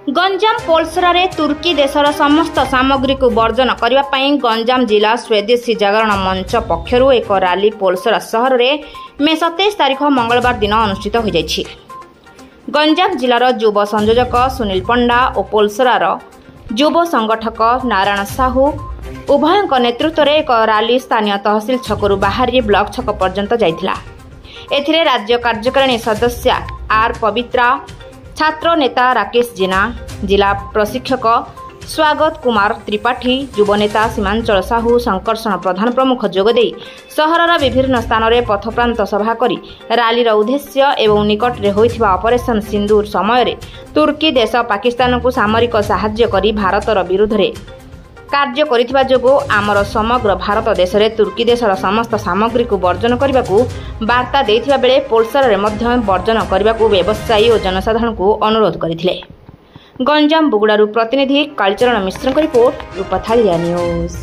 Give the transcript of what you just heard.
गंजाम पोलसरारे तुर्की देशर समस्त सामग्री को वर्जन करने गंजाम जिला स्वदेशी जागरण मंच पक्षरु एक रैली पोलसरा सहर में मे 27 तारिख मंगलवार दिन अनुष्ठित हो जाइछि। गंजाम जिलार युव संयोजक सुनील पंडा और पोलसरार युव संगठक नारायण साहू उभयों नेतृत्व में एक रैली स्थानीय तहसिल छकरू बाहरी ब्लॉक छक पर्यंत जाइथिला। एथिरे राज्य कार्यकारिणी सदस्य आर पवित्रा, छात्र नेता राकेश जेना, जिला प्रशिक्षक स्वागत कुमार त्रिपाठी, युव नेता सीमांचल साहू, शंकरषण प्रधान प्रमुख जोगदे सहरर विभिन्न स्थान में पथप्रांत सभा करी रैलीर उद्देश्य एवं निकट में होइथिबा ऑपरेशन सिंदूर समय तुर्की देश पाकिस्तान को सामरिक सहाय्य करी भारतर विरुद्ध रे कार्य करिथिबा जोगो आमर समग्र भारत देश में तुर्की देशर समस्त सामग्री को वर्जन करने को वार्ता देथिबा बेले पोलसर रे मध्य वर्जन करने को व्यवसायी और जनसाधारण को अनुरोध करथिले। गंजाम बुगुड़ारू प्रतिनिधि कालीचरण मिश्र रिपोर्ट, रूपथालिया न्यूज।